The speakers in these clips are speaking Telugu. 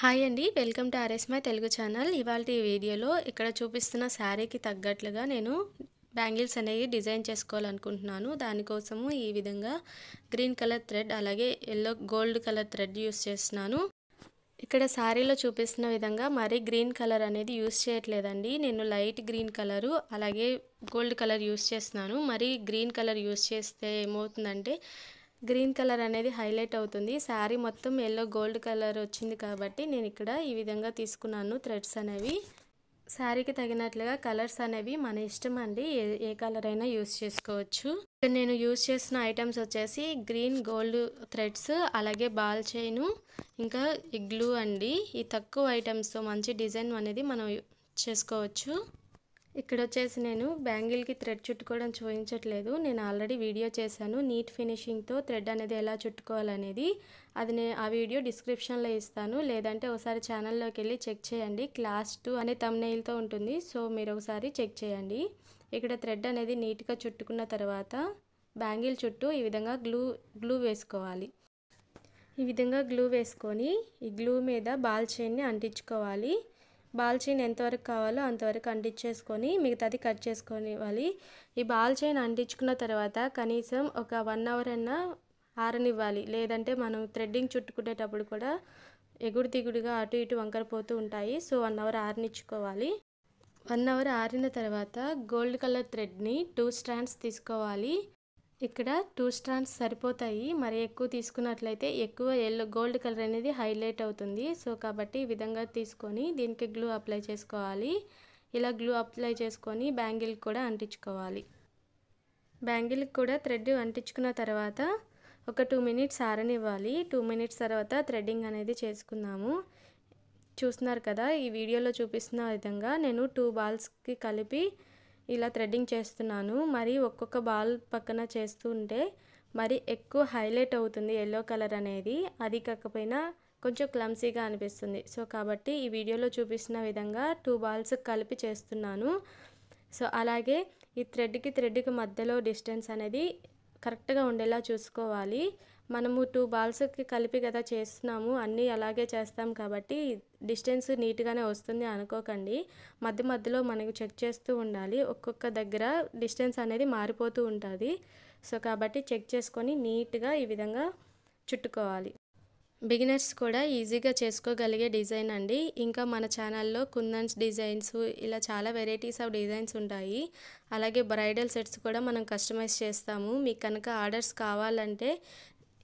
హాయ్ అండి, welcome to RS my Telugu channel. ఇవాల్టి ఈ వీడియోలో ఇక్కడ చూపిస్తున్న శారీకి తగ్గట్లుగా నేను బ్యాంగిల్స్ అనేవి డిజైన్ చేసుకోవాలనుకుంటున్నాను. దానికోసము ఈ విధంగా గ్రీన్ కలర్ థ్రెడ్ అలాగే yellow gold colour thread use చేస్తున్నాను. ఇక్కడ శారీలో చూపిస్తున్న విధంగా మరీ గ్రీన్ కలర్ అనేది యూస్ చేయట్లేదండి. నేను లైట్ గ్రీన్ కలరు అలాగే గోల్డ్ కలర్ యూస్ చేస్తున్నాను. మరీ గ్రీన్ కలర్ యూస్ చేస్తే ఏమవుతుందంటే గ్రీన్ కలర్ అనేది హైలైట్ అవుతుంది. శారీ మొత్తం ఎల్లో గోల్డ్ కలర్ వచ్చింది కాబట్టి నేను ఇక్కడ ఈ విధంగా తీసుకున్నాను థ్రెడ్స్ అనేవి. శారీకి తగినట్లుగా కలర్స్ అనేవి మన ఇష్టం అండి, ఏ కలర్ అయినా యూస్ చేసుకోవచ్చు. ఇక్కడ నేను యూస్ చేసిన ఐటమ్స్ వచ్చేసి గ్రీన్ గోల్డ్ థ్రెడ్స్ అలాగే బాల్ చైను ఇంకా గ్లూ అండి. ఈ తక్కువ ఐటమ్స్తో మంచి డిజైన్ అనేది మనం చేసుకోవచ్చు. ఇక్కడ వచ్చేసి నేను బ్యాంగిల్కి థ్రెడ్ చుట్టుకోవడం చూపించట్లేదు, నేను ఆల్రెడీ వీడియో చేశాను నీట్ ఫినిషింగ్తో థ్రెడ్ అనేది ఎలా చుట్టుకోవాలనేది. అది ఆ వీడియో డిస్క్రిప్షన్లో ఇస్తాను, లేదంటే ఒకసారి ఛానల్లోకి వెళ్ళి చెక్ చేయండి. క్లాస్ 2 అనే థంబ్నెయిల్తో ఉంటుంది, సో మీరు ఒకసారి చెక్ చేయండి. ఇక్కడ థ్రెడ్ అనేది నీట్గా చుట్టుకున్న తర్వాత బ్యాంగిల్ చుట్టూ ఈ విధంగా గ్లూ వేసుకోవాలి. ఈ విధంగా గ్లూ వేసుకొని ఈ గ్లూ మీద బాల్ చైన్ని అంటించుకోవాలి. బాల్ చైన్ ఎంతవరకు కావాలో అంతవరకు అంటించేసుకొని మిగతాది కట్ చేసుకొని ఇవ్వాలి. ఈ బాల్ చైన్ అంటించుకున్న తర్వాత కనీసం ఒక 1 అవర్ అన్నా ఆరనివ్వాలి, లేదంటే మనం థ్రెడ్డింగ్ చుట్టుకునేటప్పుడు కూడా ఎగుడు దిగుడుగా అటు ఇటు వంకరపోతూ ఉంటాయి. So 1 hour ఆరనిచ్చుకోవాలి. 1 అవర్ ఆరిన తర్వాత గోల్డ్ కలర్ థ్రెడ్ని 2 స్ట్రాండ్స్ తీసుకోవాలి. ఇక్కడ 2 స్ట్రాండ్స్ సరిపోతాయి, మరి ఎక్కువ తీసుకున్నట్లయితే ఎక్కువ ఎల్లో గోల్డ్ కలర్ అనేది హైలైట్ అవుతుంది. సో కాబట్టి ఈ విధంగా తీసుకొని దీనికి గ్లూ అప్లై చేసుకోవాలి. ఇలా గ్లూ అప్లై చేసుకొని బ్యాంగిల్ కూడా అంటించుకోవాలి. బ్యాంగిల్కి కూడా థ్రెడ్ అంటించుకున్న తర్వాత ఒక 2 మినిట్స్ ఆరనివ్వాలి. 2 మినిట్స్ తర్వాత థ్రెడ్డింగ్ అనేది చేసుకుందాము. చూస్తున్నారు కదా, ఈ వీడియోలో చూపిస్తున్న విధంగా నేను 2 బాల్స్కి కలిపి ఇలా థ్రెడ్డింగ్ చేస్తున్నాను. మరి ఒక్కొక్క బాల్ పక్కన చేస్తుంటే మరి ఎక్కువ హైలైట్ అవుతుంది ఎల్లో కలర్ అనేది, అది కాకపోయినా కొంచెం క్లమ్సీగా అనిపిస్తుంది. సో కాబట్టి ఈ వీడియోలో చూపిస్తున్న విధంగా 2 బాల్స్ కలిపి చేస్తున్నాను. సో అలాగే ఈ థ్రెడ్కి మధ్యలో డిస్టెన్స్ అనేది కరెక్ట్గా ఉండేలా చూసుకోవాలి. మనము 2 బాల్స్కి కలిపి కదా చేస్తున్నాము, అన్నీ అలాగే చేస్తాం కాబట్టి డిస్టెన్స్ నీట్గానే వస్తుంది అనుకోకండి. మధ్యలో మనకు చెక్ చేస్తూ ఉండాలి, ఒక్కొక్క దగ్గర డిస్టెన్స్ అనేది మారిపోతూ ఉంటుంది. సో కాబట్టి చెక్ చేసుకొని నీట్గా ఈ విధంగా చుట్టుకోవాలి. బిగినర్స్ కూడా ఈజీగా చేసుకోగలిగే డిజైన్ అండి. ఇంకా మన ఛానల్లో కుందన్స్ డిజైన్స్ ఇలా చాలా వెరైటీస్ ఆఫ్ డిజైన్స్ ఉంటాయి. అలాగే బ్రైడల్ సెట్స్ కూడా మనం కస్టమైజ్ చేస్తాము. మీకు కనుక ఆర్డర్స్ కావాలంటే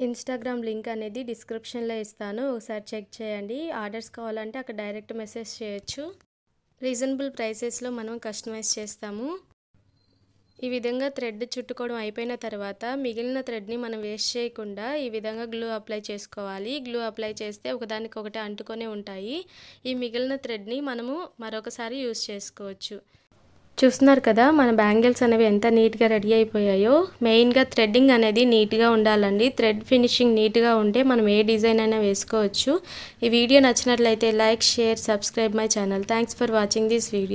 ఇన్స్టాగ్రామ్ లింక్ అనేది డిస్క్రిప్షన్లో ఇస్తాను, ఒకసారి చెక్ చేయండి. ఆర్డర్స్ కావాలంటే అక్కడ డైరెక్ట్ మెసేజ్ చేయొచ్చు. రీజనబుల్ ప్రైసెస్లో మనం కస్టమైజ్ చేస్తాము. ఈ విధంగా థ్రెడ్ చుట్టుకోవడం అయిపోయిన తర్వాత మిగిలిన థ్రెడ్ని మనం వేస్ట్ చేయకుండా ఈ విధంగా గ్లూ అప్లై చేసుకోవాలి. గ్లూ అప్లై చేస్తే ఒకదానికొకటి అంటుకొనే ఉంటాయి. ఈ మిగిలిన థ్రెడ్ని మనము మరొకసారి యూస్ చేసుకోవచ్చు. చూస్తున్నారు కదా మన బ్యాంగిల్స్ అనేవి ఎంత నీట్గా రెడీ అయిపోయాయో. మెయిన్గా థ్రెడ్డింగ్ అనేది నీట్గా ఉండాలండి. థ్రెడ్ ఫినిషింగ్ నీట్గా ఉంటే మనం ఏ డిజైన్ అయినా వేసుకోవచ్చు. ఈ వీడియో నచ్చినట్లయితే like, share, subscribe my channel. Thanks for watching this video.